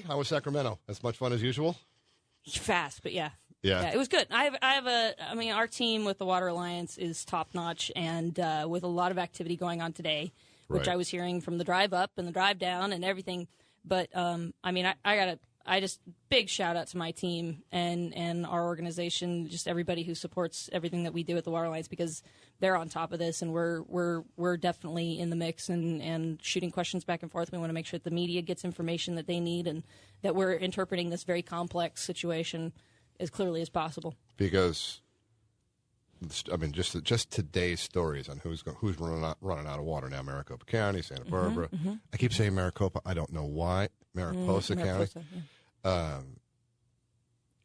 How was Sacramento? As much fun as usual? Fast, but yeah. Yeah, it was good. Our team with the Water Alliance is top notch, and with a lot of activity going on today, which Right. I was hearing from the drive up and the drive down and everything. But I just big shout out to my team and our organization, just everybody who supports everything that we do at the Water Alliance, because they're on top of this, and we're definitely in the mix and shooting questions back and forth. We want to make sure that the media gets information that they need, and that we're interpreting this very complex situation as clearly as possible. Because, I mean, just today's stories on who's running out of water now. Maricopa County, Santa Barbara. I keep saying Maricopa. I don't know why. Mariposa County. Yeah.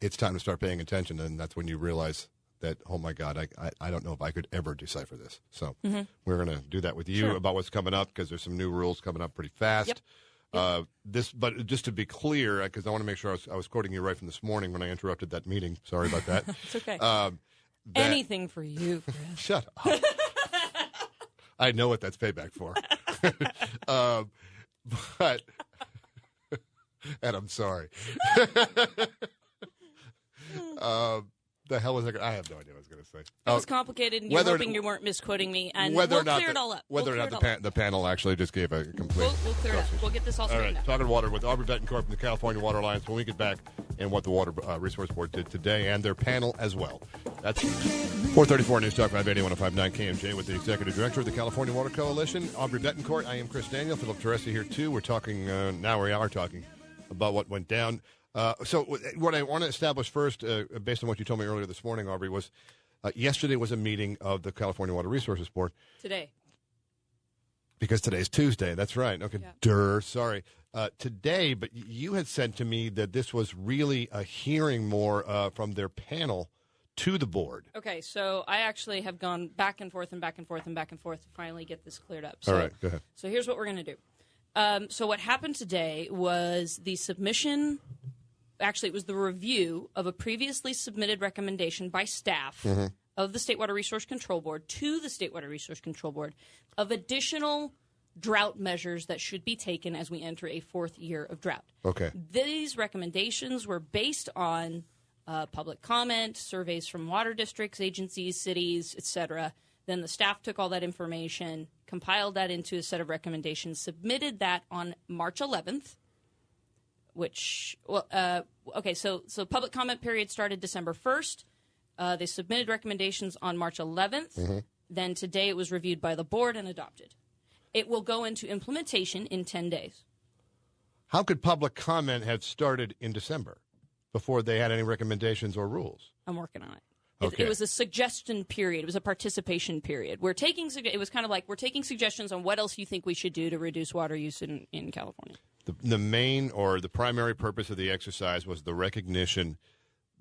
It's time to start paying attention, and that's when you realize that, oh my God, I don't know if I could ever decipher this. So we're going to do that with you about what's coming up, because there's some new rules coming up pretty fast. Yep. But just to be clear, because I want to make sure I was quoting you right from this morning when I interrupted that meeting. Sorry about that. It's okay. Anything for you, Chris. Shut up. I know what that's payback for. But, and I'm sorry. The hell was I have no idea what I was going to say. It was complicated, and you're hoping you weren't misquoting me, and we'll clear it all up. Whether or not the panel actually just gave a complete... We'll clear it up. We'll get this all straightened out. Talking water with Aubrey Bettencourt from the California Water Alliance when we get back, and what the Water Resource Board did today, and their panel as well. That's 434 News Talk 580 1059 KMJ with the Executive Director of the California Water Coalition, Aubrey Bettencourt. I am Chris Daniel. Philip Teresi here, too. We're talking, now we are talking about what went down. So what I want to establish first, based on what you told me earlier this morning, Aubrey, was yesterday was a meeting of the California Water Resources Board. Today. Because today's Tuesday. That's right. Okay. Yeah. Sorry. Today, but you had said to me that this was really a hearing more from their panel to the board. Okay, so I actually have gone back and forth and back and forth and back and forth to finally get this cleared up. So, all right, go ahead. So here's what we're going to do. So what happened today was the submission... Actually, it was the review of a previously submitted recommendation by staff of the State Water Resource Control Board to the State Water Resource Control Board of additional drought measures that should be taken as we enter a fourth year of drought. Okay. These recommendations were based on public comment, surveys from water districts, agencies, cities, etc. Then the staff took all that information, compiled that into a set of recommendations, submitted that on March 11th. So public comment period started December 1st. They submitted recommendations on March 11th. Then today it was reviewed by the board and adopted. It will go into implementation in 10 days. How could public comment have started in December before they had any recommendations or rules? I'm working on it. Okay. It was a suggestion period. It was a participation period. It was kind of like we're taking suggestions on what else you think we should do to reduce water use in California. The main or the primary purpose of the exercise was the recognition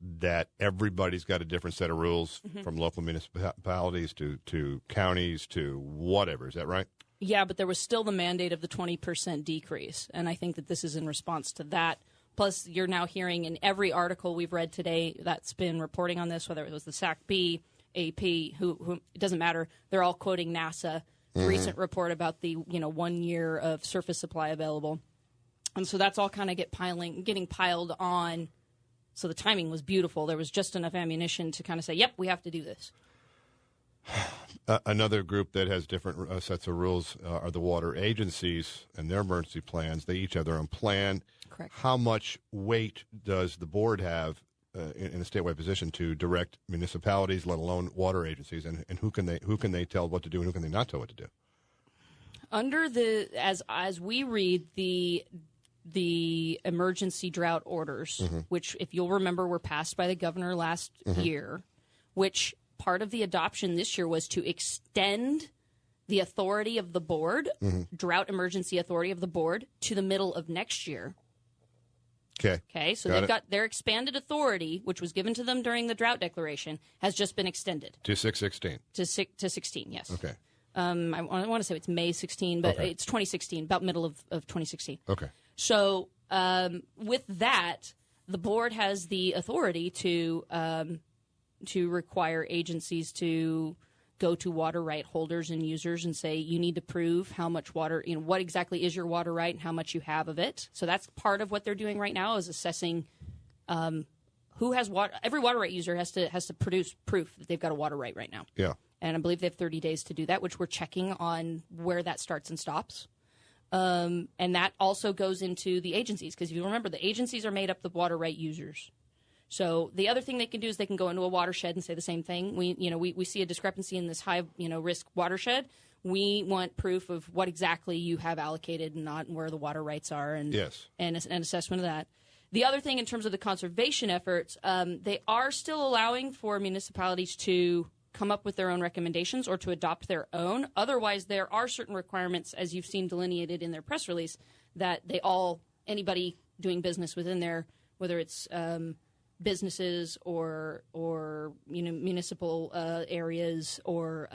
that everybody's got a different set of rules from local municipalities to counties to whatever. Is that right? Yeah, but there was still the mandate of the 20% decrease, and I think that this is in response to that. Plus, you're now hearing in every article we've read today that's been reporting on this, whether it was the SWRCB, AP, who it doesn't matter, they're all quoting NASA recent report about the 1 year of surface supply available. And so that's all kind of getting piled on. So the timing was beautiful. There was just enough ammunition to kind of say, yep, we have to do this. Another group that has different sets of rules are the water agencies and their emergency plans. They each have their own plan. Correct. How much weight does the board have in a statewide position to direct municipalities, let alone water agencies, and who can they tell what to do and who can they not tell what to do? Under as we read the emergency drought orders, which, if you'll remember, were passed by the governor last year, which part of the adoption this year was to extend the authority of the board, drought emergency authority of the board, to the middle of next year. Okay, so they've got their expanded authority, which was given to them during the drought declaration, has just been extended. To 6/16. To 16, yes. Okay. I want to say it's May 16, but it's 2016, about middle of 2016. Okay. So with that, the board has the authority to require agencies to go to water right holders and users and say, you need to prove how much water, what exactly is your water right and how much you have of it. So that's part of what they're doing right now is assessing who has water. Every water right user has to produce proof that they've got a water right now. Yeah. And I believe they have 30 days to do that, which we're checking on where that starts and stops. And that also goes into the agencies, because if you remember, the agencies are made up of water right users. So the other thing they can do is they can go into a watershed and say the same thing. We see a discrepancy in this high risk watershed. We want proof of what exactly you have allocated and not, and where the water rights are, and an assessment of that. The other thing in terms of the conservation efforts, they are still allowing for municipalities to come up with their own recommendations or to adopt their own. Otherwise, there are certain requirements, as you've seen delineated in their press release, that anybody doing business within there, whether it's businesses or municipal areas or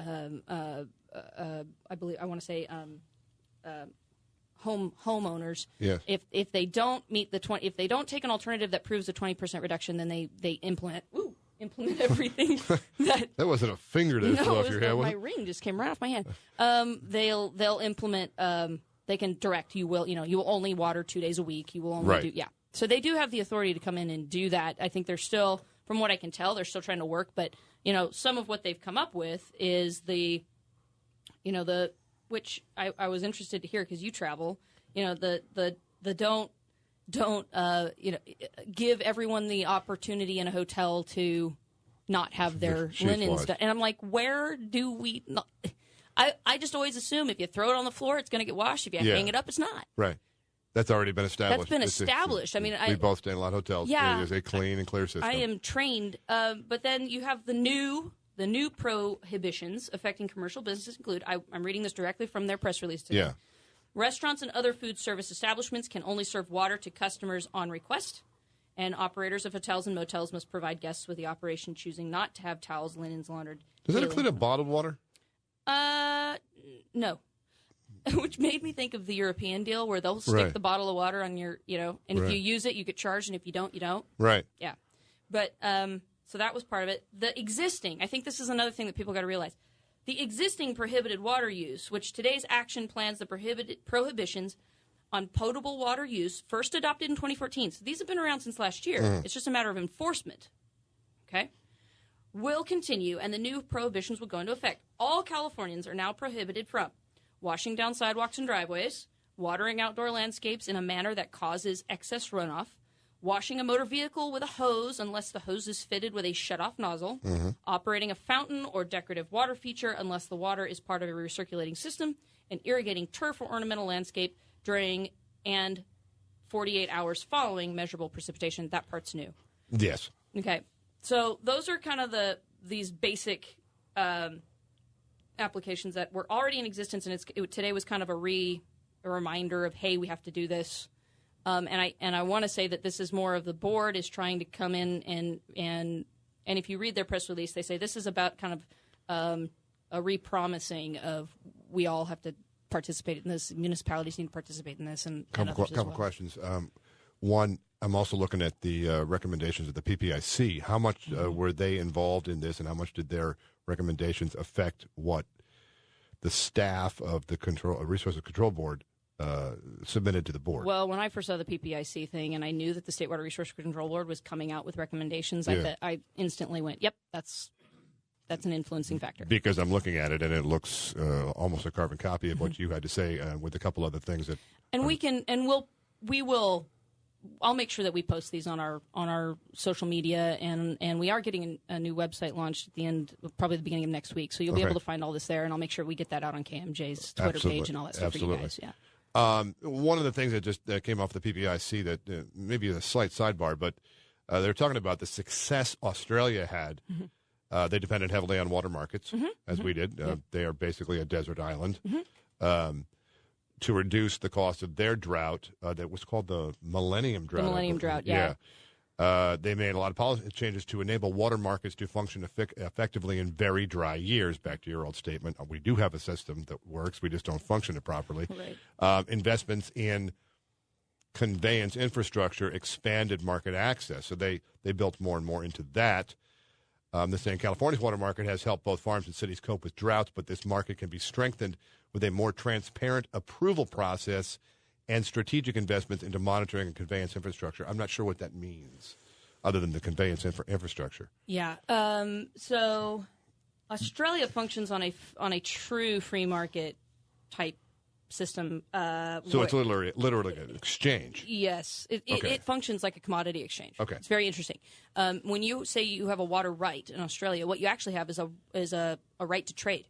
homeowners. Yes. If they don't meet if they don't take an alternative that proves a 20% reduction, then they implement everything. That wasn't a finger that flew off your head. My ring just came right off my hand. They'll implement. They can direct you will only water 2 days a week. You will only do. So they do have the authority to come in and do that. I think they're still, from what I can tell, they're still trying to work. But some of what they've come up with is which I was interested to hear because you travel. The don't give everyone the opportunity in a hotel to not have their linens done. And I'm like, where do we not? I just always assume if you throw it on the floor, it's going to get washed. If you hang it up, it's not. Right. That's already been established. That's been established. We both stay in a lot of hotels. Yeah. There's a clean and clear system. I am trained. But then you have the new prohibitions affecting commercial businesses include, I'm reading this directly from their press release today. Yeah. Restaurants and other food service establishments can only serve water to customers on request, and operators of hotels and motels must provide guests with the operation choosing not to have towels, linens laundered. Does that include bottled water? No. Which made me think of the European deal where they'll stick the bottle of water on your, and if you use it, you get charged, and if you don't, you don't. Right. Yeah. But so that was part of it. The existing, I think this is another thing that people got to realize. The existing prohibited water use, which today's action plans the prohibitions on potable water use, first adopted in 2014. So these have been around since last year. It's just a matter of enforcement. Okay? Will continue, and the new prohibitions will go into effect. All Californians are now prohibited from washing down sidewalks and driveways, watering outdoor landscapes in a manner that causes excess runoff, washing a motor vehicle with a hose unless the hose is fitted with a shut-off nozzle, operating a fountain or decorative water feature unless the water is part of a recirculating system, and irrigating turf or ornamental landscape during and 48 hours following measurable precipitation. That part's new. Yes. Okay. So those are kind of these basic applications that were already in existence, and today was kind of a reminder of, hey, we have to do this. And I want to say that this is more of the board is trying to come in and if you read their press release, they say this is about kind of a repromising of we all have to participate in this. Municipalities need to participate in this, and couple questions. One, I'm also looking at the recommendations of the PPIC. How much were they involved in this, and how much did their recommendations affect what the staff of the Resources Control Board submitted to the board? Well, when I first saw the PPIC thing, and I knew that the State Water Resources Control Board was coming out with recommendations, I instantly went, "Yep, that's an influencing factor." Because I'm looking at it, and it looks almost a carbon copy of what you had to say, with a couple other things that. And we will. I'll make sure that we post these on our social media, and we are getting a new website launched at the end, probably the beginning of next week. So you'll be able to find all this there, and I'll make sure we get that out on KMJ's Twitter page and all that stuff for you guys. Yeah. One of the things that just came off the PPIC that maybe a slight sidebar, but they're talking about the success Australia had. They depended heavily on water markets, as we did. They are basically a desert island. To reduce the cost of their drought, that was called the Millennium Drought. The Millennium Drought, yeah. They made a lot of policy changes to enable water markets to function effectively in very dry years. Back to your old statement, we do have a system that works, we just don't function it properly. Right. Investments in conveyance infrastructure expanded market access, so they built more and more into that. They're saying California's water market has helped both farms and cities cope with droughts, but this market can be strengthened with a more transparent approval process and strategic investments into monitoring and conveyance infrastructure. I'm not sure what that means, other than the conveyance infrastructure. Yeah. So Australia functions on a true free market type system. So it's literally an exchange. Yes. It functions like a commodity exchange. Okay. It's very interesting. When you say you have a water right in Australia, what you actually have is a right to trade.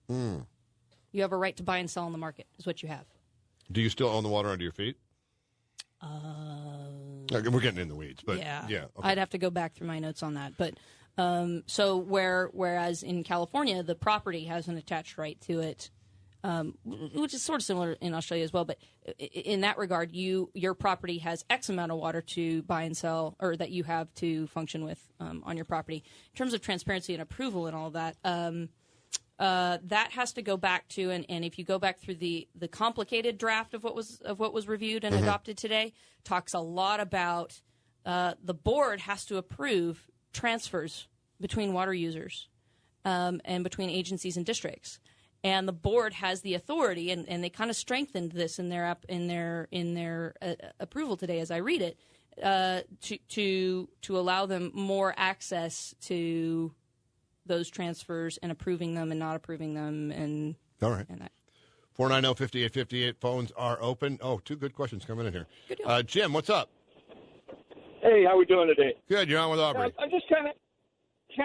You have a right to buy and sell in the market is what you have. Do you still own the water under your feet? We're getting in the weeds, but yeah. Okay. I'd have to go back through my notes on that. But so whereas in California, the property has an attached right to it, which is sort of similar in Australia as well. But in that regard, your property has X amount of water to buy and sell, or that you have to function with on your property. In terms of transparency and approval and all of that, that has to go back to, and if you go back through the complicated draft of what was reviewed and adopted today, talks a lot about the board has to approve transfers between water users and between agencies and districts, and the board has the authority, and they kind of strengthened this in their approval today, as I read it, to allow them more access to those transfers and approving them and not approving them. And all right. 490-5858 phones are open. Oh, two good questions coming in here. Good deal. Jim, what's up? Hey, how we doing today? Good. You're on with Aubrey. I'm just kind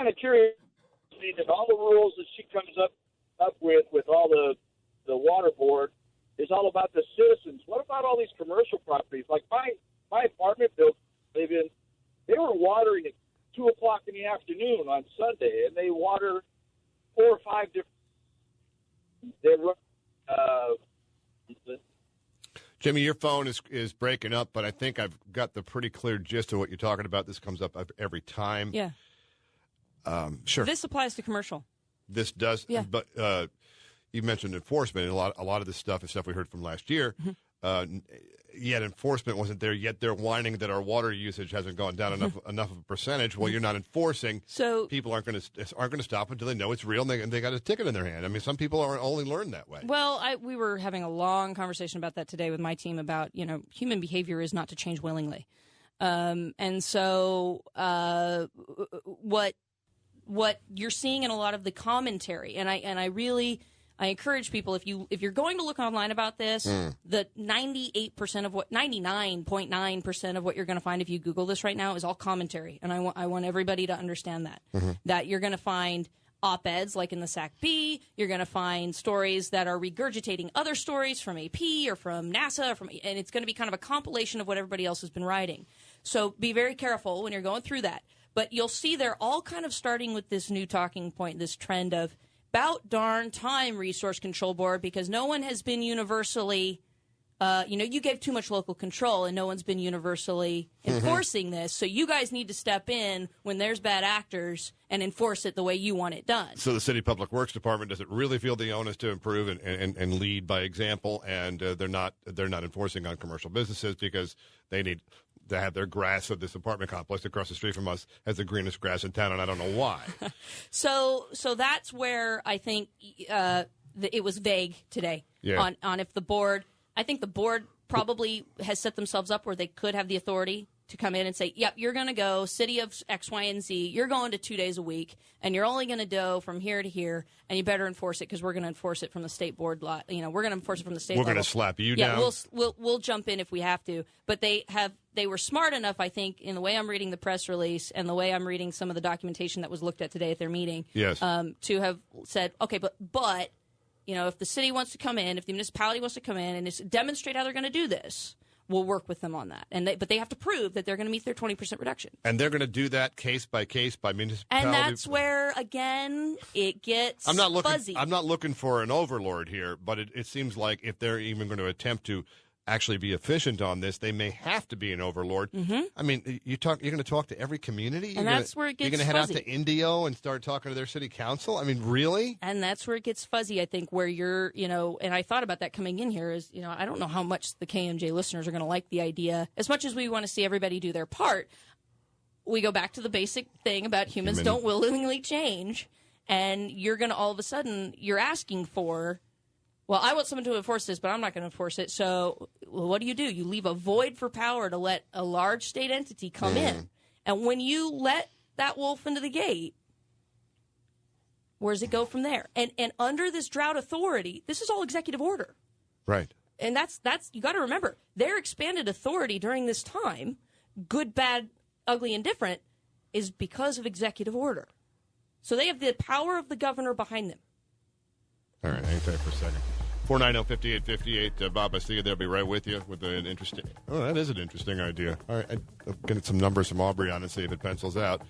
of curious that all the rules that she comes up with all the water board is all about the citizens. What about all these commercial properties? Like my apartment building I live in, they were watering at 2 o'clock in the afternoon on Sunday, and they water 4 or 5 different. Jimmy, your phone is breaking up, but I think I've got the pretty clear gist of what you're talking about. This comes up every time. Yeah. Sure. This applies to commercial. This does. Yeah. But you mentioned enforcement. And a lot of this stuff is stuff we heard from last year. Yet enforcement wasn't there. Yet they're whining that our water usage hasn't gone down enough of a percentage. Well, you're not enforcing. So people aren't going to stop until they know it's real and they got a ticket in their hand. I mean, some people are only learn that way. Well, we were having a long conversation about that today with my team about, human behavior is not to change willingly. And so what you're seeing in a lot of the commentary, and I encourage people, if you're going to look online about this, the 99.9% of what you're going to find if you Google this right now is all commentary, and I want everybody to understand that that you're going to find op-eds like in the SWRCB, you're going to find stories that are regurgitating other stories from AP or from NASA, and it's going to be kind of a compilation of what everybody else has been writing. So be very careful when you're going through that. But you'll see they're all kind of starting with this new talking point, this trend of about darn time, Resource Control Board, because no one has been universally, you gave too much local control and no one's been universally enforcing this. So you guys need to step in when there's bad actors and enforce it the way you want it done. So the City Public Works Department doesn't really feel the onus to improve and lead by example, and they're not enforcing on commercial businesses because they need to have their grass of this apartment complex across the street from us has the greenest grass in town, and I don't know why. So that's where I think it was vague today on if the board. I think the board probably has set themselves up where they could have the authority to come in and say, yep, you're going to go city of X, Y, and Z. You're going to 2 days a week, and you're only going to go from here to here, and you better enforce it because we're going to enforce it from the state board. We're going to enforce it from the state. We're going to slap you down. Yeah, we'll jump in if we have to. But they were smart enough, I think, in the way I'm reading the press release and the way I'm reading some of the documentation that was looked at today at their meeting. Yes. To have said, okay, but. If the city wants to come in, if the municipality wants to come in and just demonstrate how they're going to do this, we'll work with them on that. But they have to prove that they're going to meet their 20% reduction. And they're going to do that case by municipality. And that's where, again, it gets fuzzy. I'm not looking for an overlord here, but it seems like if they're even going to attempt to actually be efficient on this, they may have to be an overlord. I mean, you're going to talk to every community? And that's where it gets fuzzy. You're going to head out to Indio and start talking to their city council? I mean, really? And that's where it gets fuzzy, I think, where you're, and I thought about that coming in here is, I don't know how much the KMJ listeners are going to like the idea. As much as we want to see everybody do their part, we go back to the basic thing about humans don't willingly change, and you're going to all of a sudden, you're asking for, well, I want someone to enforce this, but I'm not going to enforce it. So what do? You leave a void for power to let a large state entity come in. And when you let that wolf into the gate, where does it go from there? And under this drought authority, this is all executive order. Right. And that's you got to remember, their expanded authority during this time, good, bad, ugly, and different, is because of executive order. So they have the power of the governor behind them. All right, hang tight for a second. 490-5858. Bob, I see you there. I'll be right with you with an interesting... Oh, that is an interesting idea. All right, I'll get some numbers from Aubrey on and see if it pencils out.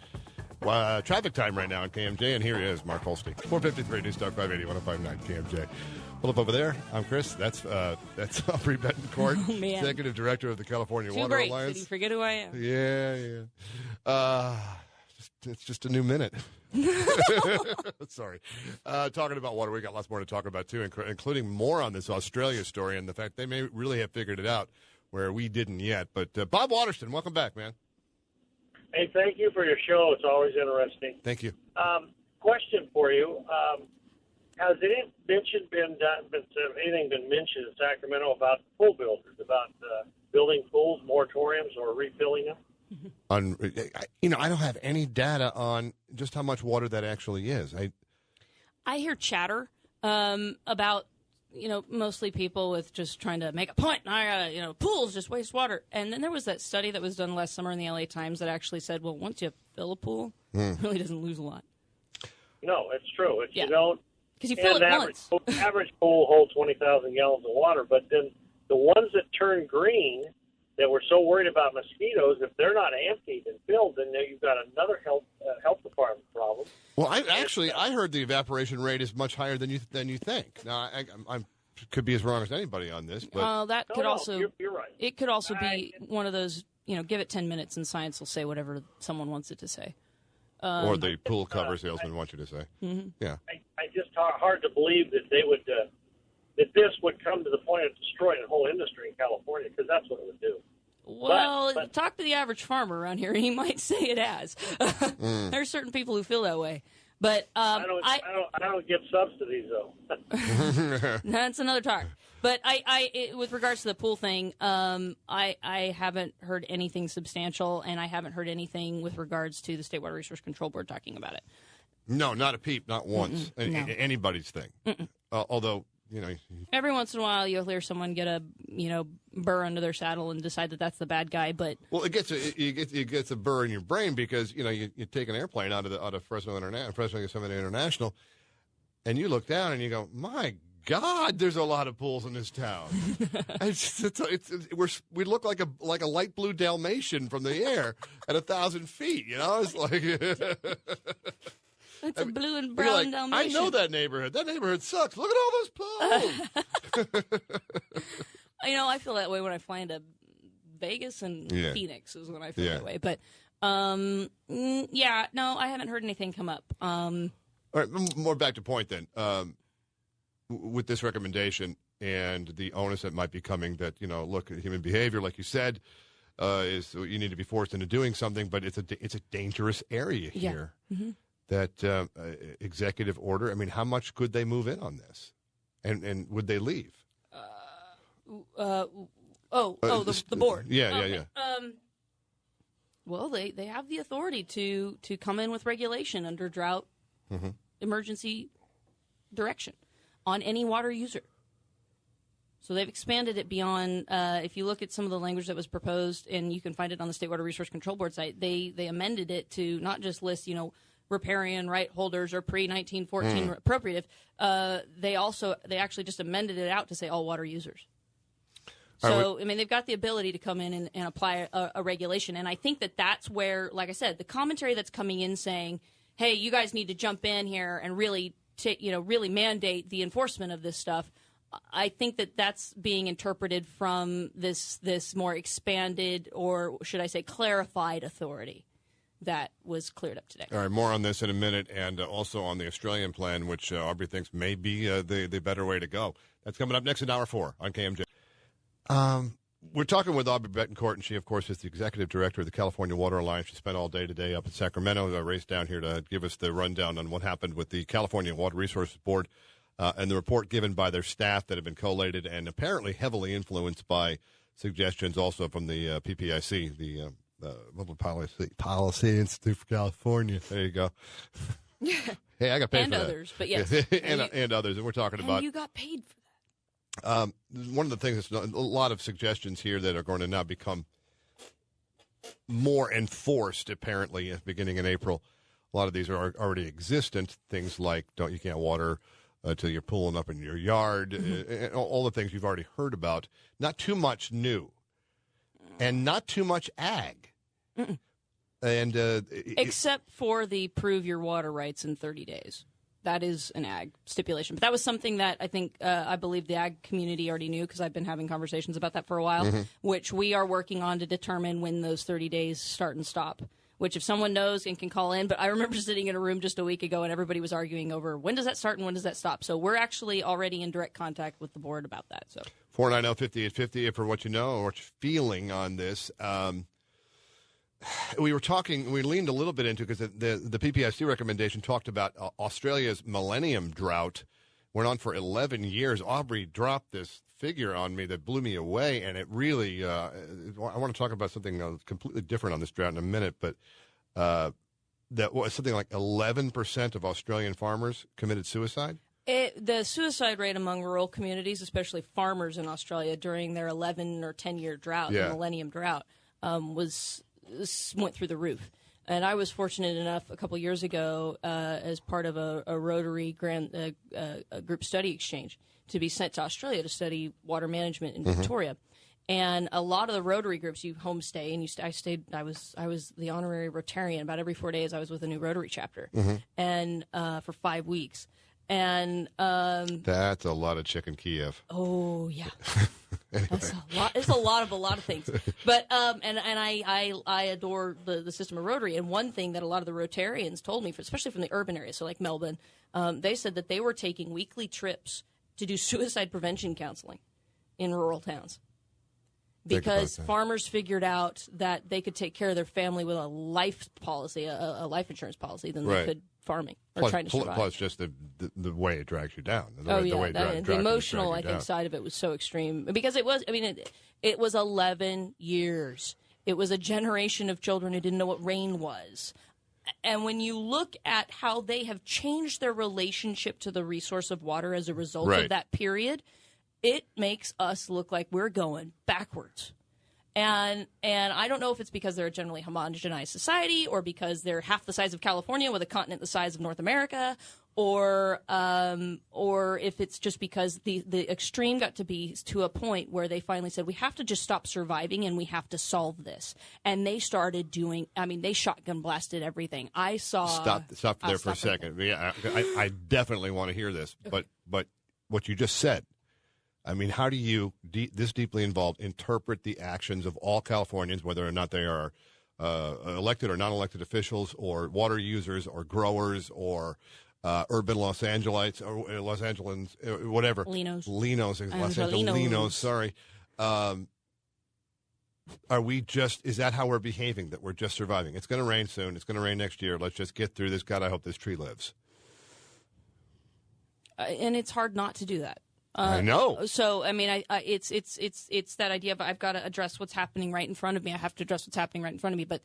Traffic time right now on KMJ, and here he is, Mark Holstein. 453 News Talk 580 1059 KMJ. Pull up over there. I'm Chris. That's Aubrey Bettencourt, Executive Director of the California Water Alliance. Did you forget who I am? Yeah. It's just a new minute. Sorry. Talking about water, we got lots more to talk about, too, including more on this Australia story and the fact they may really have figured it out where we didn't yet. But Bob Waterston, welcome back, man. Hey, thank you for your show. It's always interesting. Thank you. Question for you. Has anything been mentioned in Sacramento about pool builders, about building pools, moratoriums, or refilling them? I don't have any data on just how much water that actually is. I hear chatter about, mostly people with just trying to make a point. Pools just waste water. And then there was that study that was done last summer in the LA Times that actually said, well, once you fill a pool, it really doesn't lose a lot. No, it's true. You don't. Because you fill it once. Average pool holds 20,000 gallons of water, but then the ones that turn green that we're so worried about mosquitoes, if they're not emptied and filled, then you've got another health department problem. Well, I heard the evaporation rate is much higher than you think. Now, I could be as wrong as anybody on this, but you're right. It could also be one of those, give it 10 minutes and science will say whatever someone wants it to say. Or the pool cover salesman wants you to say. Mm-hmm. Yeah. I just hard to believe that they would that this would come to the point of destroying the whole industry in California, because that's what it would do. Well, talk to the average farmer around here, and he might say it has. There are certain people who feel that way, but I don't get subsidies though. That's another talk. But with regards to the pool thing, I haven't heard anything substantial, and I haven't heard anything with regards to the State Water Resource Control Board talking about it. No, not a peep, not once. No. Anybody's thing. Although, every once in a while you'll hear someone get a burr under their saddle and decide that that's the bad guy. But it gets a burr in your brain because you take an airplane out of Fresno Yosemite International, and you look down and you go, my God, there's a lot of pools in this town. We look like a light blue Dalmatian from the air at 1,000 feet. It's like. It's a blue and brown Dalmatian. I know that neighborhood. That neighborhood sucks. Look at all those pools. I feel that way when I fly into Vegas and Phoenix is when I feel that way. But, no, I haven't heard anything come up. All right, more back to point then. With this recommendation and the onus that might be coming that, look, human behavior, like you said, is you need to be forced into doing something, but it's a dangerous area here. Yeah. Mm-hmm. That executive order, how much could they move in on this? And would they leave? The board. Yeah. Well, they have the authority to come in with regulation under drought emergency direction on any water user. So they've expanded it beyond, if you look at some of the language that was proposed, and you can find it on the State Water Resource Control Board site, they amended it to not just list, riparian right holders or pre-1914 appropriative. They actually just amended it out to say all water users. So, they've got the ability to come in and apply a regulation. And I think that's where, like I said, the commentary that's coming in saying, hey, you guys need to jump in here and really mandate the enforcement of this stuff. I think that's being interpreted from this more expanded, or should I say clarified, authority that was cleared up today. All right, more on this in a minute, and also on the Australian plan, which Aubrey thinks may be the better way to go. That's coming up next in Hour 4 on KMJ. We're talking with Aubrey Bettencourt, and she, of course, is the Executive Director of the California Water Alliance. She spent all day today up in Sacramento, raced down here to give us the rundown on what happened with the California Water Resources Board and the report given by their staff that have been collated and apparently heavily influenced by suggestions also from the PPIC, the Public Policy Institute for California. There you go. Hey, I got paid and for that. Others, but yes. and others. And we're talking about. And you got paid for that. One of the things, a lot of suggestions here that are going to now become more enforced, apparently, beginning in April. A lot of these are already existent. Things like you can't water till you're pulling up in your yard, and all the things you've already heard about. Not too much new, and not too much ag. And except for the prove your water rights in 30 days. That is an ag stipulation. But that was something that I think, I believe the ag community already knew because I've been having conversations about that for a while, which we are working on to determine when those 30 days start and stop, which if someone knows and can call in. But I remember sitting in a room just a week ago and everybody was arguing over when does that start and when does that stop. So we're actually already in direct contact with the board about that. So 490-5850 for what you know or what you're feeling on this. We leaned a little bit into because the PPIC recommendation talked about Australia's millennium drought went on for 11 years. Aubrey dropped this figure on me that blew me away, and it really I want to talk about something completely different on this drought in a minute, but that was something like 11% of Australian farmers committed suicide. The suicide rate among rural communities, especially farmers in Australia during their 11 or 10-year drought, the millennium drought, went through the roof. And I was fortunate enough a couple years ago as part of a Rotary group study exchange to be sent to Australia to study water management in Victoria. And a lot of the Rotary groups, you homestay, and I was the honorary Rotarian. About every 4 days I was with a new Rotary chapter and for 5 weeks. And that's a lot of chicken Kiev. Oh yeah. Anyway. That's a lot. It's a lot of things. But and I adore the system of Rotary. And one thing that a lot of the Rotarians told me, especially from the urban areas, so like Melbourne, they said that they were taking weekly trips to do suicide prevention counseling in rural towns because farmers figured out that they could take care of their family with a life policy, a life insurance policy, than they could farming or trying to survive. Plus just the way it drags you down. The emotional, I think, side of it was so extreme because it was. I mean, it was 11 years. It was a generation of children who didn't know what rain was. And when you look at how they have changed their relationship to the resource of water as a result of that period, it makes us look like we're going backwards. And I don't know if it's because they're a generally homogenized society or because they're half the size of California with a continent the size of North America, or if it's just because the extreme got to be to a point where they finally said, we have to just stop surviving and we have to solve this. And they started doing, they shotgun blasted everything. I saw... Stop there for a second. Yeah, I definitely want to hear this. Okay. But what you just said, how do you, this deeply involved, interpret the actions of all Californians, whether or not they are elected or non-elected officials or water users or growers or urban Los Angelites or Los Angelans, whatever. Linos, Los Angelinos, sorry. Are we just, is that how we're behaving, that we're just surviving? It's going to rain soon. It's going to rain next year. Let's just get through this. God, I hope this tree lives. And it's hard not to do that. I know. So, it's that idea of I've got to address what's happening right in front of me. I have to address what's happening right in front of me. But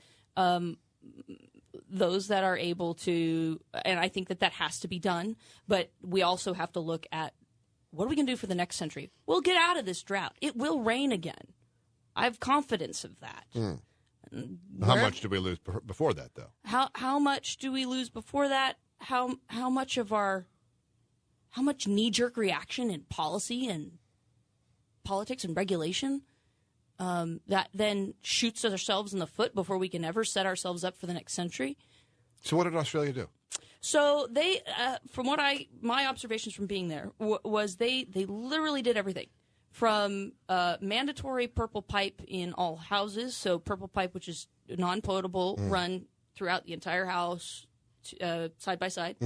those that are able to, and I think that has to be done, but we also have to look at what are we going to do for the next century? We'll get out of this drought. It will rain again. I have confidence of that. How much do we lose before that, though? How much do we lose before that? How much knee-jerk reaction in policy and politics and regulation that then shoots ourselves in the foot before we can ever set ourselves up for the next century? So what did Australia do? So they, from my observations from being there, was they literally did everything. From mandatory purple pipe in all houses, so purple pipe, which is non-potable, run throughout the entire house, side by side.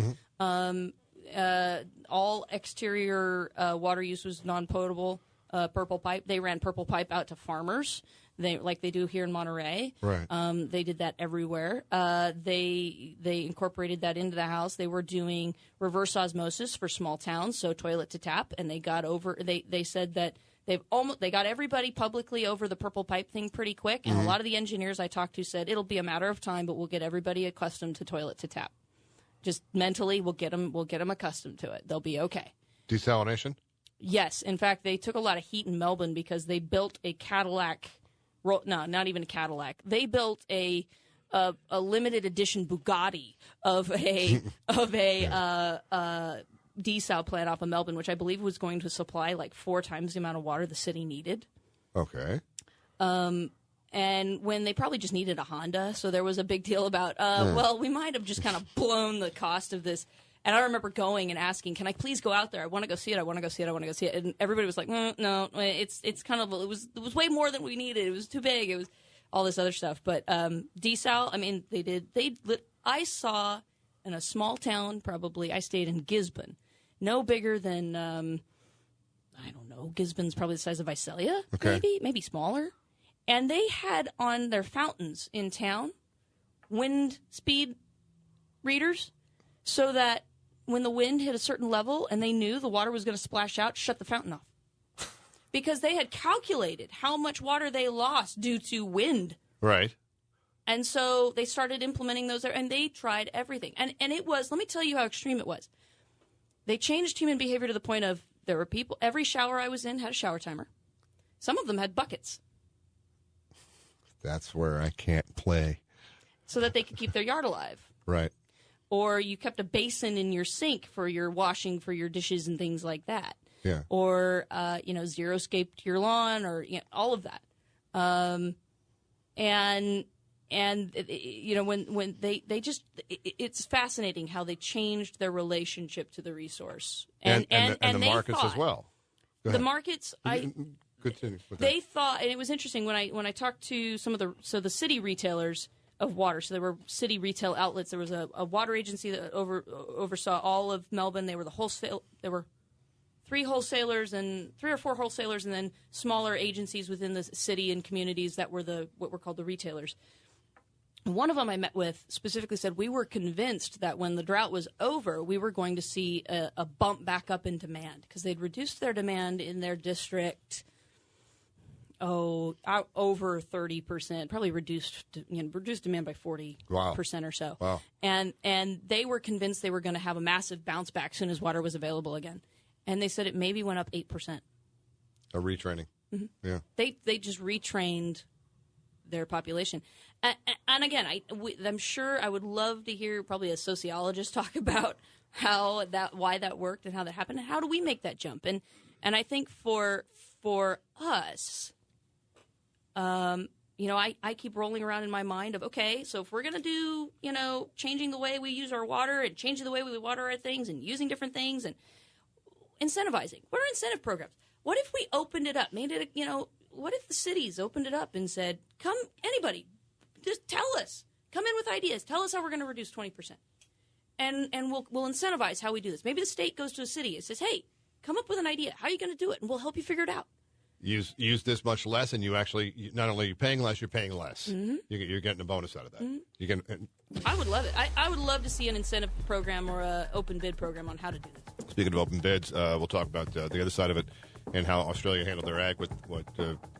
All exterior water use was non-potable purple pipe. They ran purple pipe out to farmers, like they do here in Monterey. Right. They did that everywhere. They incorporated that into the house. They were doing reverse osmosis for small towns, so toilet to tap, and they got over. They said that they got everybody publicly over the purple pipe thing pretty quick, and a lot of the engineers I talked to said it'll be a matter of time, but we'll get everybody accustomed to toilet to tap. Just mentally, we'll get them accustomed to it. They'll be okay. Desalination? Yes. In fact, they took a lot of heat in Melbourne because they built a Cadillac. No, not even a Cadillac. They built a limited edition Bugatti of a desal plant off of Melbourne, which I believe was going to supply like 4 times the amount of water the city needed. Okay. And when they probably just needed a Honda, so there was a big deal about, well, we might have just kind of blown the cost of this. And I remember going and asking, can I please go out there? I want to go see it. I want to go see it. I want to go see it. And everybody was like, no, it's kind of, it was way more than we needed. It was too big. It was all this other stuff. But desal, I mean, I saw in a small town, probably, I stayed in Gisborne, no bigger than, I don't know, Gisborne's probably the size of Visalia, maybe smaller. And they had on their fountains in town wind speed readers so that when the wind hit a certain level and they knew the water was going to splash out, shut the fountain off. Because they had calculated how much water they lost due to wind. Right. And so they started implementing those, and they tried everything. And it was, let me tell you how extreme it was. They changed human behavior to the point of there were people, every shower I was in had a shower timer. Some of them had buckets. That's where I can't play. So that they could keep their yard alive. Right. Or you kept a basin in your sink for your washing for your dishes and things like that. Yeah. Or, zero-scaped your lawn or all of that. And when they just, it's fascinating how they changed their relationship to the resource. And the they markets thought, as well. The markets, they thought, and it was interesting when I talked to some of the city retailers of water. So there were city retail outlets. There was a water agency that oversaw all of Melbourne. They were the wholesale. There were 3 or 4 wholesalers, and then smaller agencies within the city and communities that were what were called the retailers. One of them I met with specifically said we were convinced that when the drought was over, we were going to see a bump back up in demand because they'd reduced their demand in their district. Over 30%, probably reduced demand by 40% or so. Wow. And they were convinced they were going to have a massive bounce back soon as water was available again. And they said it maybe went up 8%. A retraining. Mm-hmm. Yeah. They just retrained their population. And again, I'm sure I would love to hear probably a sociologist talk about why that worked and how that happened and how do we make that jump. And I think for us, I keep rolling around in my mind of, okay, so if we're going to do, changing the way we use our water and changing the way we water our things and using different things and incentivizing, what are incentive programs? What if we opened it up, what if the cities opened it up and said, come, anybody, just tell us, come in with ideas, tell us how we're going to reduce 20%. And we'll incentivize how we do this. Maybe the state goes to a city and says, hey, come up with an idea. How are you going to do it? And we'll help you figure it out. Use this much less, and you actually not only are you paying less, you're paying less. Mm-hmm. You're getting a bonus out of that. Mm-hmm. I would love it. I would love to see an incentive program or an open bid program on how to do this. Speaking of open bids, we'll talk about the other side of it and how Australia handled their ag with what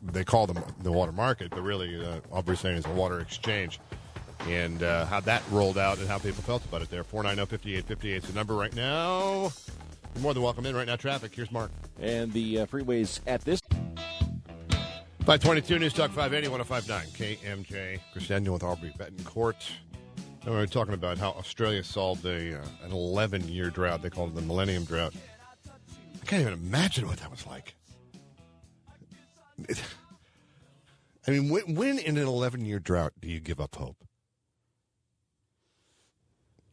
they call the water market, but really Aubrey's saying is a water exchange, and how that rolled out and how people felt about it there. 490-5858 is the number right now. You're more than welcome in right now. Traffic. Here's Mark. And the freeways at this 522 News Talk 580 105.9 KMJ. Chris Daniel with Aubrey Bettencourt. And we were talking about how Australia solved an 11-year drought. They called it the Millennium Drought. I can't even imagine what that was like. I mean, when in an 11-year drought do you give up hope?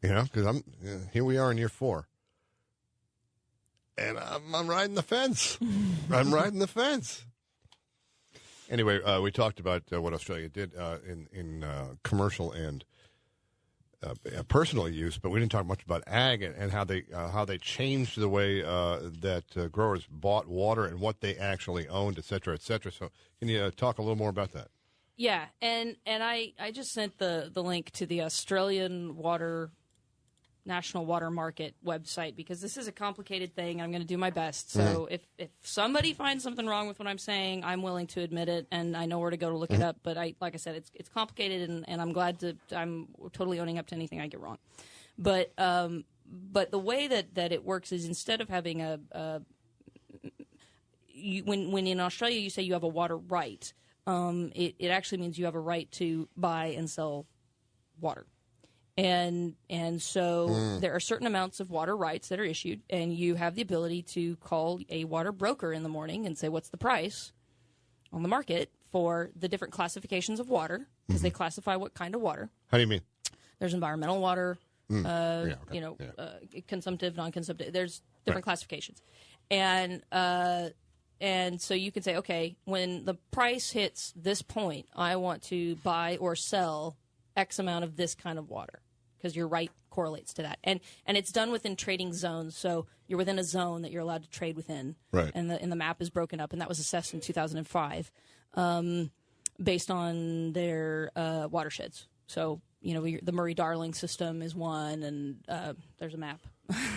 Because here we are in year 4. And I'm riding the fence. I'm riding the fence. Anyway, we talked about what Australia did in commercial and personal use, but we didn't talk much about ag and how they changed the way that growers bought water and what they actually owned, et cetera, et cetera. So can you talk a little more about that? Yeah, and I just sent the link to the Australian National Water Market website because this is a complicated thing. I'm going to do my best. So if somebody finds something wrong with what I'm saying, I'm willing to admit it, and I know where to go to look it up. But like I said, it's complicated, and I'm I'm totally owning up to anything I get wrong. But the way that it works is instead of having when in Australia you say you have a water right, it actually means you have a right to buy and sell water. And so there are certain amounts of water rights that are issued, and you have the ability to call a water broker in the morning and say, what's the price on the market for the different classifications of water, because they classify what kind of water. How do you mean? There's environmental water, consumptive, non-consumptive. There's different classifications. And so you can say, okay, when the price hits this point, I want to buy or sell X amount of this kind of water, because your right correlates to that. And it's done within trading zones, so you're within a zone that you're allowed to trade within. Right. And the map is broken up, and that was assessed in 2005 based on their watersheds. So, the Murray-Darling system is one, and there's a map.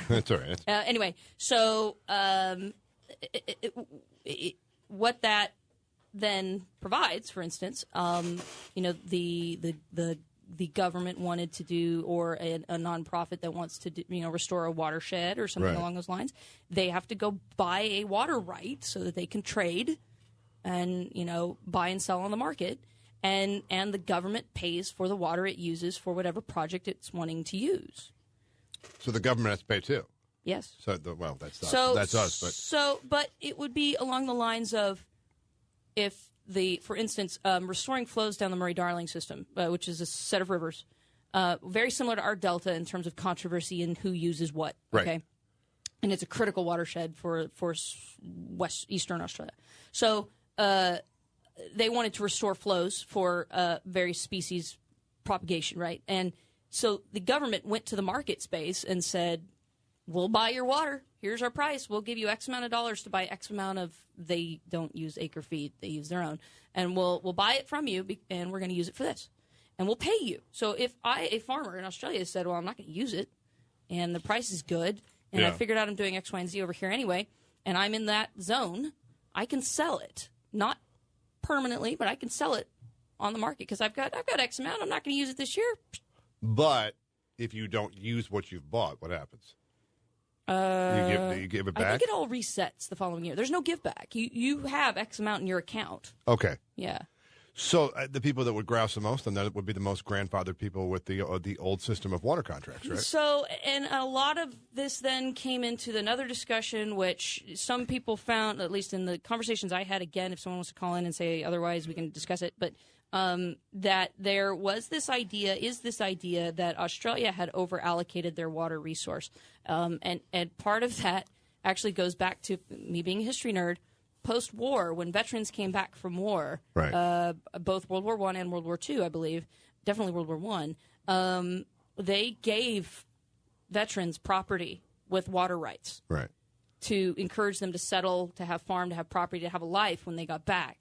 That's all right. Anyway, so what that then provides, for instance, the government wanted to do, or a nonprofit that wants to do, restore a watershed or something along those lines, they have to go buy a water right so that they can trade and, buy and sell on the market. And the government pays for the water it uses for whatever project it's wanting to use. So the government has to pay too? Yes. So, that's us. But it would be along the lines of, for instance, restoring flows down the Murray-Darling system, which is a set of rivers, very similar to our delta in terms of controversy and who uses what. Right. Okay, and it's a critical watershed for eastern Australia. So they wanted to restore flows for various species propagation, right? And so the government went to the market space and said, we'll buy your water. Here's our price. We'll give you X amount of dollars to buy X amount of, they don't use acre feet, they use their own. And we'll buy it from you, and we're going to use it for this. And we'll pay you. So if a farmer in Australia said, well, I'm not going to use it, and the price is good, and I figured out I'm doing X, Y, and Z over here anyway, and I'm in that zone, I can sell it. Not permanently, but I can sell it on the market because I've got X amount. I'm not going to use it this year. But if you don't use what you've bought, what happens? You give it back? I think it all resets the following year. There's no give back. You have X amount in your account. Okay. Yeah. So the people that would grouse the most, then that would be the most grandfathered people with the old system of water contracts, right? So, and a lot of this then came into another discussion, which some people found, at least in the conversations I had, again, if someone wants to call in and say otherwise, we can discuss it, but that there was this idea that Australia had over-allocated their water resource. And part of that actually goes back to me being a history nerd. Post-war, when veterans came back from war, both World War I and World War II, I believe, definitely World War I, they gave veterans property with water rights to encourage them to settle, to have farm, to have property, to have a life when they got back.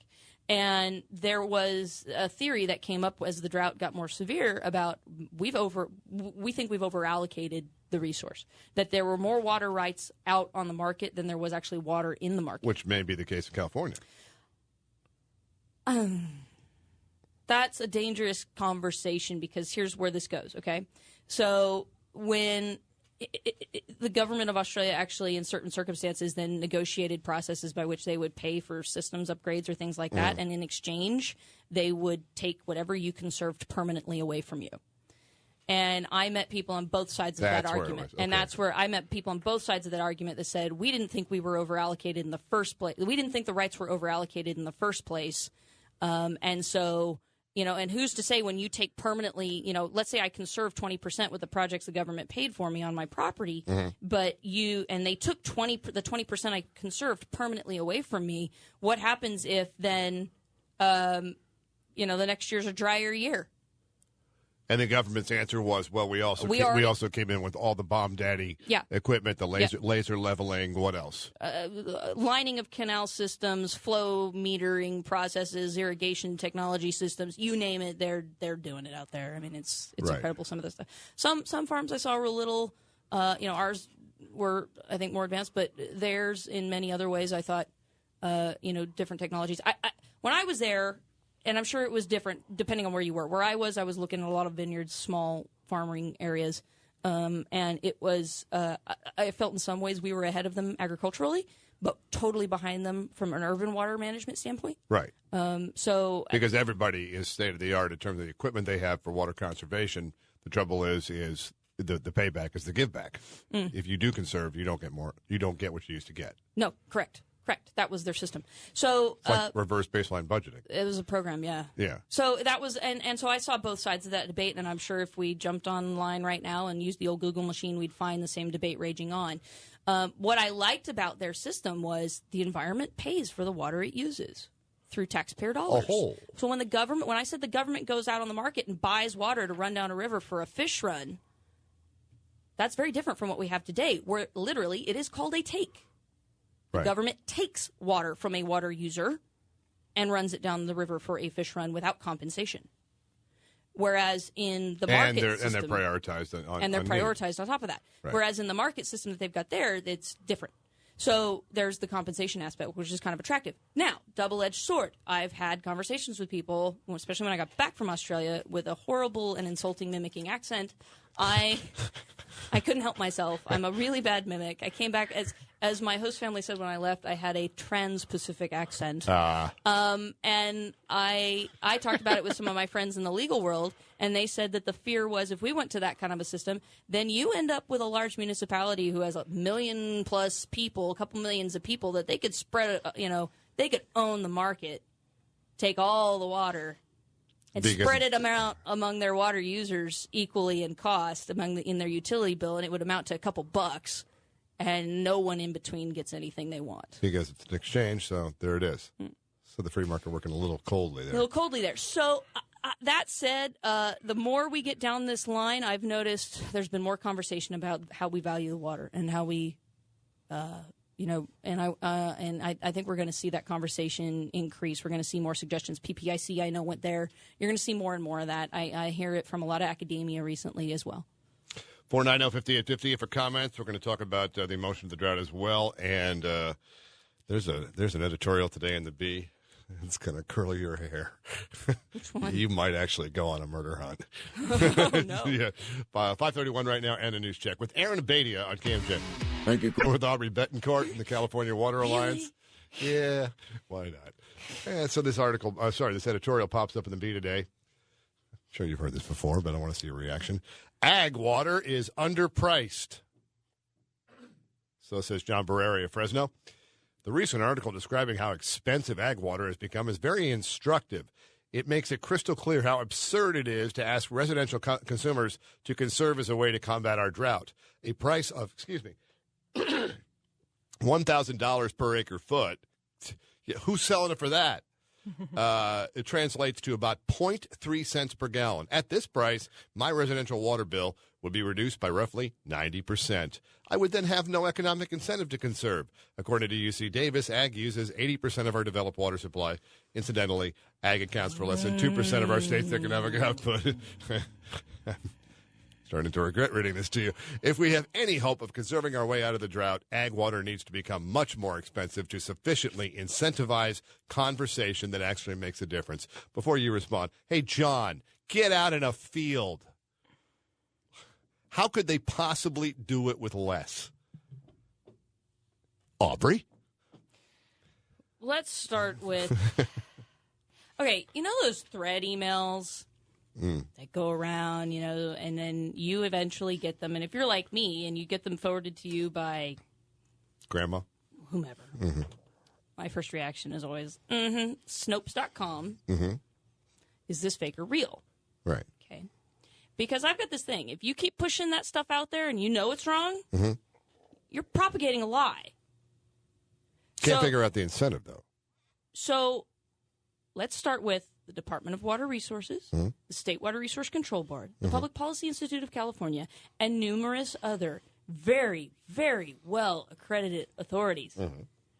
And there was a theory that came up as the drought got more severe about we think we've over-allocated the resource, that there were more water rights out on the market than there was actually water in the market. Which may be the case in California. That's a dangerous conversation because here's where this goes, okay? So when the government of Australia actually, in certain circumstances, then negotiated processes by which they would pay for systems upgrades or things like that, and in exchange, they would take whatever you conserved permanently away from you. And I met people on both sides of that argument. Okay. And that's where I met people on both sides of that argument that said, we didn't think we were over-allocated in the first place. We didn't think the rights were over-allocated in the first place. And so, and who's to say when you take permanently, let's say I conserve 20% with the projects the government paid for me on my property, but they took the 20% I conserved permanently away from me. What happens if then, the next year's a drier year? And the government's answer was, well, we also came in with all the bomb daddy equipment, the laser leveling, what else? Lining of canal systems, flow metering processes, irrigation technology systems, you name it, they're doing it out there. I mean, it's incredible, some of this stuff. Some farms I saw were a little, ours were, I think, more advanced, but theirs in many other ways, I thought, different technologies. When I was there, and I'm sure it was different depending on where you were. Where I was looking at a lot of vineyards, small farming areas, and it was. I felt in some ways we were ahead of them agriculturally, but totally behind them from an urban water management standpoint. Right. Because everybody is state of the art in terms of the equipment they have for water conservation. The trouble is the payback is the give back. If you do conserve, you don't get more. You don't get what you used to get. No, correct. That was their system. So it's like reverse baseline budgeting. It was a program, yeah. Yeah. So that was, and so I saw both sides of that debate, and I'm sure if we jumped online right now and used the old Google machine, we'd find the same debate raging on. What I liked about their system was the environment pays for the water it uses through taxpayer dollars. Oh. So when I said the government goes out on the market and buys water to run down a river for a fish run, that's very different from what we have today, where literally it is called a take. The government takes water from a water user and runs it down the river for a fish run without compensation. Whereas in the market system... And they're prioritized on prioritized on top of that. Right. Whereas in the market system that they've got there, it's different. So there's the compensation aspect, which is kind of attractive. Now, double-edged sword. I've had conversations with people, especially when I got back from Australia, with a horrible and insulting mimicking accent. I couldn't help myself. I'm a really bad mimic. I came back, as my host family said when I left, I had a trans-Pacific accent. And I talked about it with some of my friends in the legal world, and they said that the fear was if we went to that kind of a system, then you end up with a large municipality who has 1 million plus people, a couple millions of people, that they could spread, they could own the market, take all the water, and spread it among their water users equally in cost in their utility bill, and it would amount to a couple bucks, and no one in between gets anything they want. Because it's an exchange, so there it is. So the free market working a little coldly there. So that said, the more we get down this line, I've noticed there's been more conversation about how we value the water and how we, and I think we're going to see that conversation increase. We're going to see more suggestions. PPIC, I know, went there. You're going to see more and more of that. I hear it from a lot of academia recently as well. 490-5850 for comments. We're going to talk about the emotion of the drought as well. And there's an editorial today in the Bee. It's going to curl your hair. Which one? You might actually go on a murder hunt. Oh, no. Yeah. 5:31 right now and a news check with Aaron Abadia on KMJ. Thank you. With Aubrey Bettencourt in the California Water Alliance. Yeah, why not? And so this editorial pops up in the Bee today. I'm sure you've heard this before, but I want to see your reaction. Ag water is underpriced. So says John Barreri of Fresno. The recent article describing how expensive ag water has become is very instructive. It makes it crystal clear how absurd it is to ask residential consumers to conserve as a way to combat our drought. A price of, $1,000 per acre foot. Yeah, who's selling it for that? It translates to about 0.3 cents per gallon. At this price, my residential water bill would be reduced by roughly 90%. I would then have no economic incentive to conserve. According to UC Davis, ag uses 80% of our developed water supply. Incidentally, ag accounts for less than 2% of our state's economic output. Starting to regret reading this to you. If we have any hope of conserving our way out of the drought, ag water needs to become much more expensive to sufficiently incentivize conversation that actually makes a difference. Before you respond, hey, John, get out in a field. How could they possibly do it with less? Aubrey? Let's start with, okay, you know those thread emails? That go around, and then you eventually get them. And if you're like me and you get them forwarded to you by Grandma, whomever, my first reaction is always, Snopes.com. Is this fake or real? Right. Okay. Because I've got this thing. If you keep pushing that stuff out there and you know it's wrong, you're propagating a lie. Can't figure out the incentive, though. So let's start with the Department of Water Resources, the State Water Resource Control Board, the Public Policy Institute of California, and numerous other very, very well-accredited authorities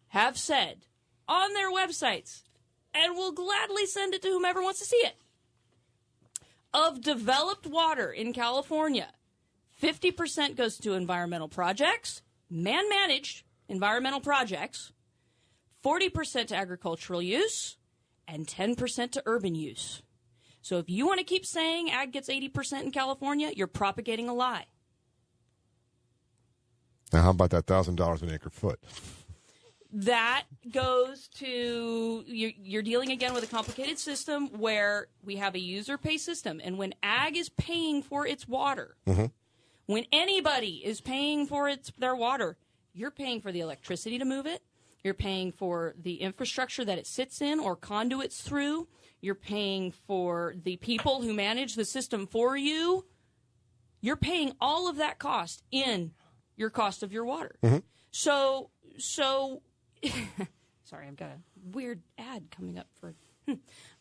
have said on their websites, and will gladly send it to whomever wants to see it, of developed water in California, 50% goes to environmental projects, man-managed environmental projects, 40% to agricultural use, and 10% to urban use. So if you want to keep saying ag gets 80% in California, you're propagating a lie. Now, how about that $1,000 an acre foot? That goes to, you're dealing again with a complicated system where we have a user pay system. And when ag is paying for its water, when anybody is paying for their water, you're paying for the electricity to move it. You're paying for the infrastructure that it sits in or conduits through. You're paying for the people who manage the system for you. You're paying all of that cost in your cost of your water. So sorry, I've got a weird ad coming up for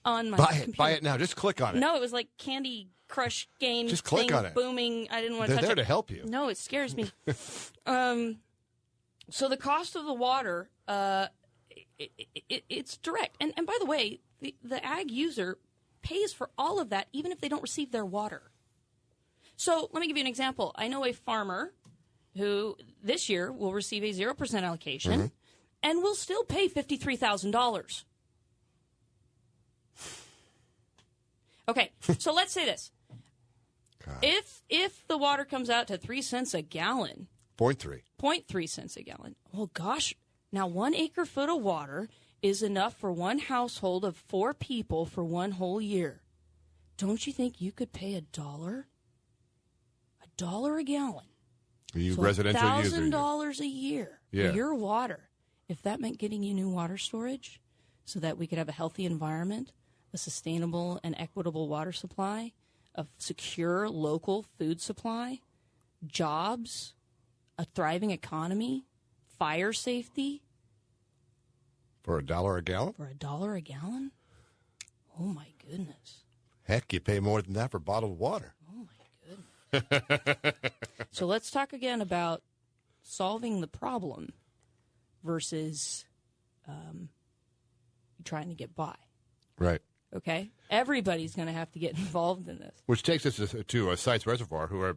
on my computer. Buy it now. Just click on it. No, it was like Candy Crush game. Just click on it. Booming. I didn't want to touch it. They're there to help you. No, it scares me. So the cost of the water, it's direct. And by the way, the ag user pays for all of that, even if they don't receive their water. So let me give you an example. I know a farmer who this year will receive a 0% allocation and will still pay $53,000. Okay, so let's say this. God. If the water comes out to 3 cents a gallon, 0.3 cents a gallon. Oh gosh, now 1 acre foot of water is enough for one household of 4 people for one whole year. Don't you think you could pay $1? $1 a gallon. You so residential user. $1,000 a year for your water. If that meant getting you new water storage so that we could have a healthy environment, a sustainable and equitable water supply, a secure local food supply, jobs, a thriving economy, fire safety. For $1 a gallon? For $1 a gallon? Oh, my goodness. Heck, you pay more than that for bottled water. Oh, my goodness. So let's talk again about solving the problem versus trying to get by. Right. Okay? Everybody's going to have to get involved in this. Which takes us to Sites Reservoir, who are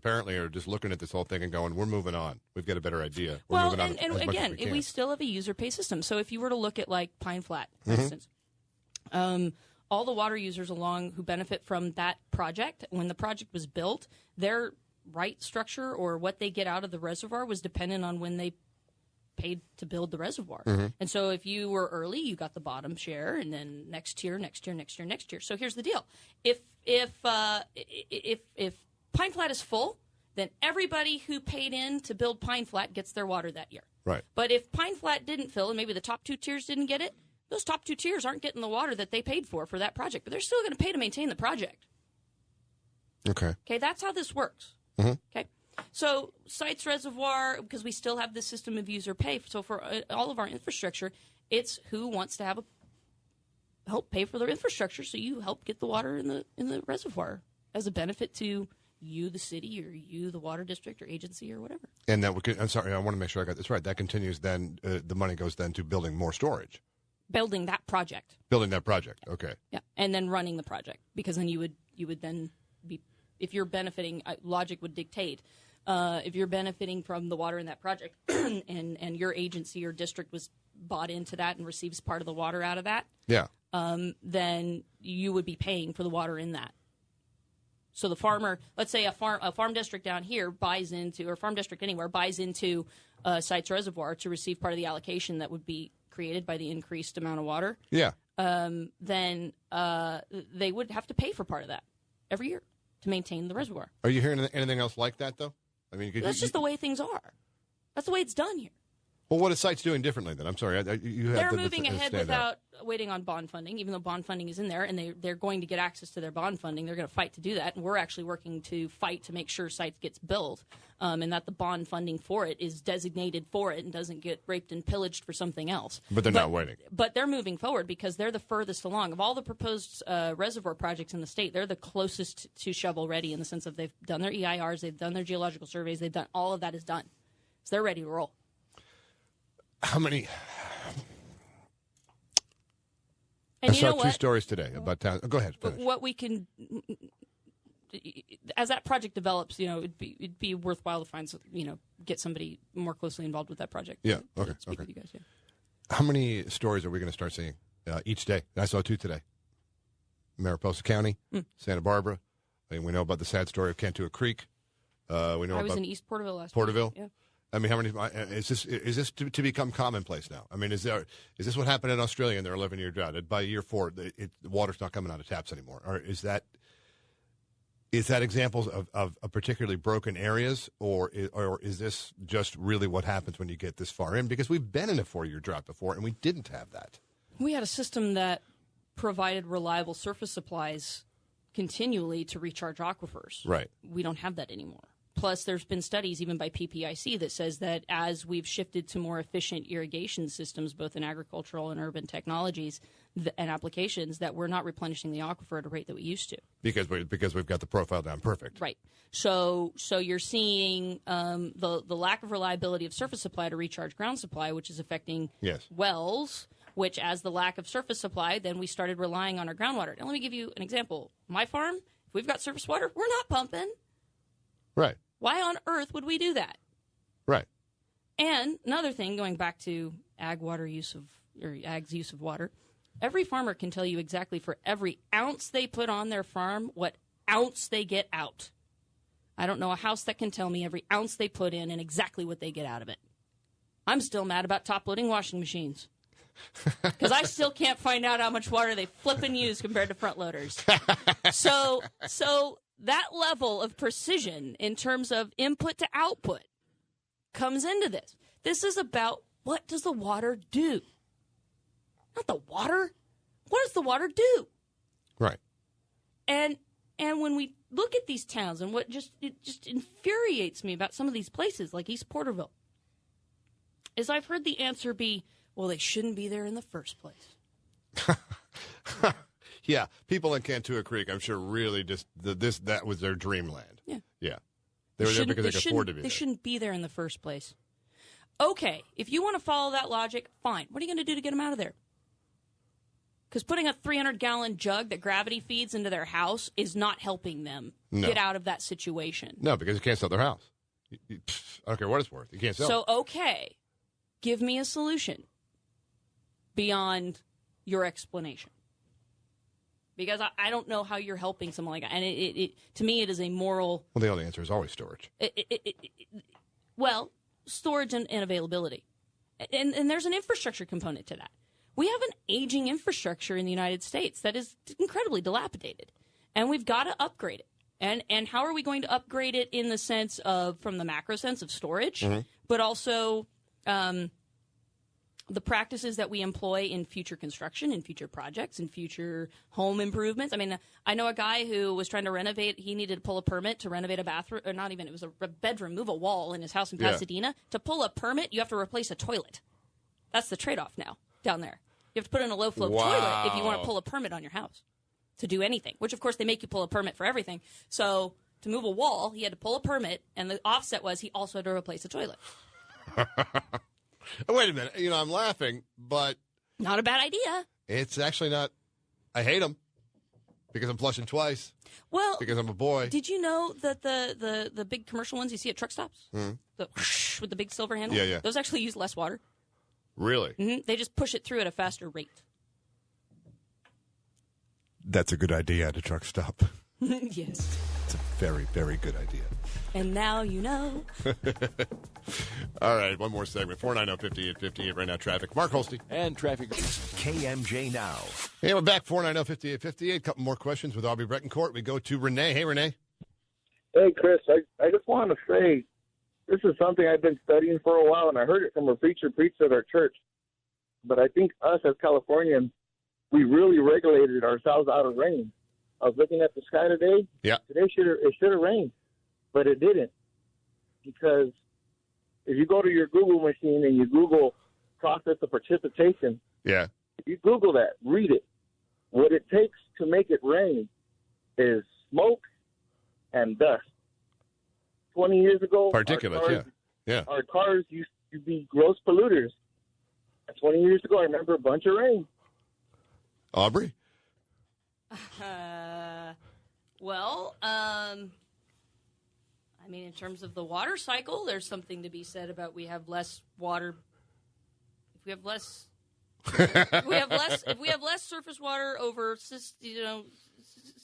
just looking at this whole thing and going, we're moving on. We've got a better idea. We're moving on and again, we still have a user pay system. So if you were to look at like Pine Flat, for instance, all the water users along who benefit from that project, when the project was built, their right structure or what they get out of the reservoir was dependent on when they paid to build the reservoir. And so if you were early, you got the bottom share, and then next year. So here's the deal. If Pine Flat is full, then everybody who paid in to build Pine Flat gets their water that year. Right. But if Pine Flat didn't fill and maybe the top 2 tiers didn't get it, those top 2 tiers aren't getting the water that they paid for that project, but they're still going to pay to maintain the project. Okay. Okay, that's how this works. Okay. So Sites Reservoir, because we still have this system of user pay, so for all of our infrastructure, it's who wants to help pay for their infrastructure, so you help get the water in the reservoir as a benefit to you, the city, or you, the water district or agency or whatever. And I'm sorry, I want to make sure I got this right. That continues then, the money goes then to building more storage. Building that project. Okay. Yeah, and then running the project, because then you would then be, if you're benefiting, logic would dictate, if you're benefiting from the water in that project and your agency or district was bought into that and receives part of the water out of that, then you would be paying for the water in that. So the farmer, let's say a farm district down here buys into, or farm district anywhere buys into Sites Reservoir to receive part of the allocation that would be created by the increased amount of water. Yeah. Then they would have to pay for part of that every year to maintain the reservoir. Are you hearing anything else like that, though? I mean, that's just the way things are. That's the way it's done here. Well, what are sites doing differently then? I'm sorry. They're moving ahead without waiting on bond funding, even though bond funding is in there, and they're going to get access to their bond funding. They're going to fight to do that, and we're actually working to fight to make sure sites gets built, and that the bond funding for it is designated for it and doesn't get raped and pillaged for something else. But they're not waiting. But they're moving forward because they're the furthest along. Of all the proposed reservoir projects in the state, they're the closest to shovel-ready in the sense of they've done their EIRs, they've done their geological surveys, they've done all of that is done. So they're ready to roll. How many? And I saw two stories today about town. Go ahead. Finish. What we can, as that project develops, it'd be worthwhile to find, get somebody more closely involved with that project. Yeah. Okay. Speak with you guys. Yeah. How many stories are we going to start seeing each day? I saw two today. Mariposa County, Santa Barbara. We know about the sad story of Cantua Creek. We know I was in East Porterville last Porterville. week. Yeah. I mean, how many? Is this to become commonplace now? I mean, is this what happened in Australia in their 11-year drought? By year 4, the water's not coming out of taps anymore. Or is that examples of particularly broken areas, or is this just really what happens when you get this far in? Because we've been in a 4-year drought before, and we didn't have that. We had a system that provided reliable surface supplies continually to recharge aquifers. Right. We don't have that anymore. Plus, there's been studies, even by PPIC, that says that as we've shifted to more efficient irrigation systems, both in agricultural and urban technologies and applications, that we're not replenishing the aquifer at a rate that we used to. Because we've got the profile down perfect. Right. So you're seeing the lack of reliability of surface supply to recharge ground supply, which is affecting wells, which as the lack of surface supply, then we started relying on our groundwater. And let me give you an example. My farm, if we've got surface water, we're not pumping. Right. Why on earth would we do that? Right. And another thing, going back to ag's use of water, every farmer can tell you exactly for every ounce they put on their farm, what ounce they get out. I don't know a house that can tell me every ounce they put in and exactly what they get out of it. I'm still mad about top-loading washing machines. Because I still can't find out how much water they flip and use compared to front loaders. So that level of precision in terms of input to output comes into this. This is about what does the water do? Not the water. What does the water do? Right. And when we look at these towns and it just infuriates me about some of these places like East Porterville is I've heard the answer be, well, they shouldn't be there in the first place. Yeah, people in Cantua Creek, I'm sure, really just that was their dreamland. Yeah. They were there because they could afford to be there. They shouldn't be there in the first place. Okay, if you want to follow that logic, fine. What are you going to do to get them out of there? Because putting a 300-gallon jug that gravity feeds into their house is not helping them get out of that situation. No, because you can't sell their house. I don't care what it's worth. You can't sell it. So, okay, give me a solution beyond your explanation. Because I don't know how you're helping someone like that. And it to me, it is a moral... Well, the only answer is always storage. Well, storage and availability. And there's an infrastructure component to that. We have an aging infrastructure in the United States that is incredibly dilapidated. And we've got to upgrade it. And how are we going to upgrade it in the sense of, from the macro sense of storage, but also... the practices that we employ in future construction, in future projects, in future home improvements. I mean, I know a guy who was trying to renovate. He needed to pull a permit to renovate a bathroom, or not even, it was a bedroom, move a wall in his house in Pasadena. To pull a permit, you have to replace a toilet. That's the trade-off now down there. You have to put in a low-flow toilet if you want to pull a permit on your house to do anything, which, of course, they make you pull a permit for everything. So to move a wall, he had to pull a permit, and the offset was he also had to replace a toilet. Wait a minute. I'm laughing, but... Not a bad idea. It's actually not... I hate them because I'm flushing twice. Well... Because I'm a boy. Did you know that the big commercial ones you see at truck stops? The whoosh with the big silver handle? Yeah. Those actually use less water. Really? Mm-hmm. They just push it through at a faster rate. That's a good idea at a truck stop. Yes. It's a very, very good idea. And now you know. All right, one more segment. 490-5858 right now, traffic. Mark Holstein. And traffic. KMJ Now. Hey, we're back. 490-5858. A couple more questions with Aubrey Bettencourt. We go to Renee. Hey, Renee. Hey, Chris, I just want to say this is something I've been studying for a while, and I heard it from a preacher preached at our church. But I think us as Californians, we really regulated ourselves out of rain. I was looking at the sky today. Yeah. Today it should have rained, but it didn't. Because if you go to your Google machine and you Google process of precipitation, Yeah. if you Google that, read it. What it takes to make it rain is smoke and dust. 20 years ago, Particulates, yeah. our cars used to be gross polluters. 20 years ago, I remember a bunch of rain. Aubrey? Well, I mean, in terms of the water cycle, there's something to be said about we have less water. If we have less, if we have less surface water over,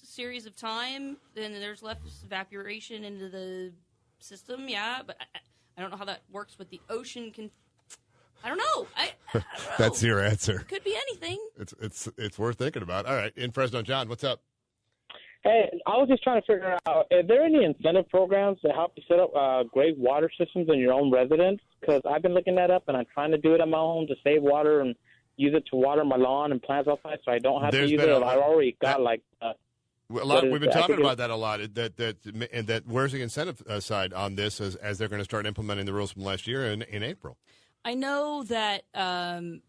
series of time, then there's less evaporation into the system. Yeah, but I don't know how that works with the ocean. I don't know. I don't know. That's your answer. Could be anything. It's worth thinking about. All right, in Fresno, John, what's up? Hey, I was just trying to figure out, are there any incentive programs to help you set up great water systems in your own residence? Because I've been looking that up, and I'm trying to do it on my own to save water and use it to water my lawn and plants outside, so I don't have to use it. I've already got we've been talking about that a lot. That where's the incentive side on this as they're going to start implementing the rules from last year in April? I know that I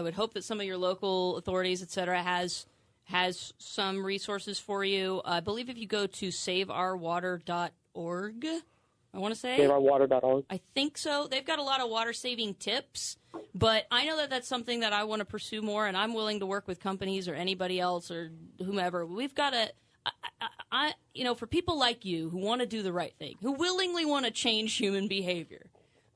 would hope that some of your local authorities, et cetera, has some resources for you. I believe if you go to saveourwater.org, I want to say. Saveourwater.org? I think so. They've got a lot of water-saving tips, but I know that that's something that I want to pursue more, and I'm willing to work with companies or anybody else or whomever. We've got to... for people like you who want to do the right thing, who willingly want to change human behavior,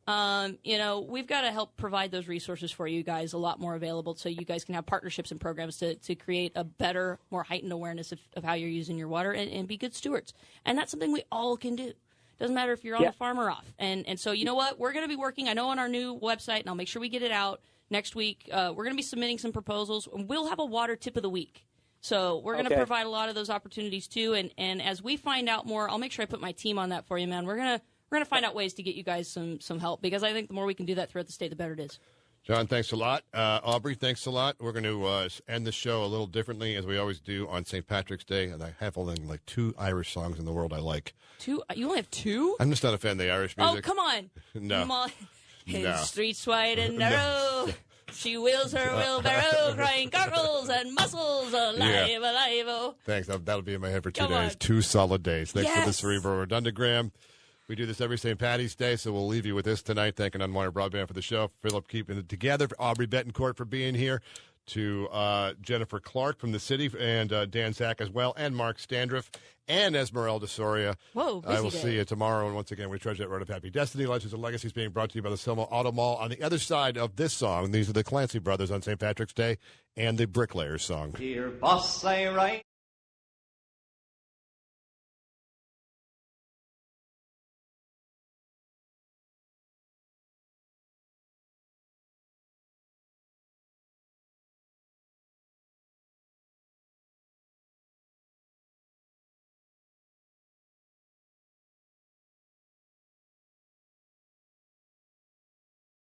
we've got to help provide those resources for you guys a lot more available so you guys can have partnerships and programs to create a better, more heightened awareness of how you're using your water and be good stewards. And that's something we all can do. Doesn't matter if you're on the farm or off. And so, you know what? We're going to be working, I know, on our new website, and I'll make sure we get it out next week. We're going to be submitting some proposals. We'll have a water tip of the week. So we're going to provide a lot of those opportunities too, and as we find out more, I'll make sure I put my team on that for you, man. We're gonna find out ways to get you guys some help, because I think the more we can do that throughout the state, the better it is. John, thanks a lot. Aubrey, thanks a lot. We're going to end the show a little differently, as we always do on St. Patrick's Day, and I have only like 2 Irish songs in the world I like. 2? You only have 2? I'm just not a fan of the Irish music. Oh, come on. No. His streets wide and narrow. No. She wheels her wheelbarrow, crying gargles and mussels, alive, alive, oh. Thanks. That'll be in my head for 2 days. 2 solid days. Thanks for the Cerebral Redundogram. We do this every St. Patty's Day, so we'll leave you with this tonight. Thanking Unwired Broadband for the show, Philip keeping it together, for Aubrey Bettencourt for being here, to Jennifer Clark from the city, and Dan Sack as well, and Mark Standriff, and Esmeralda Soria. Whoa, busy I will day. see you tomorrow, and once again, we treasure that road of happy destiny. Legends and Legacies being brought to you by the Selma Auto Mall. On the other side of this song, these are the Clancy Brothers on St. Patrick's Day, and the Bricklayers song. Dear boss, I write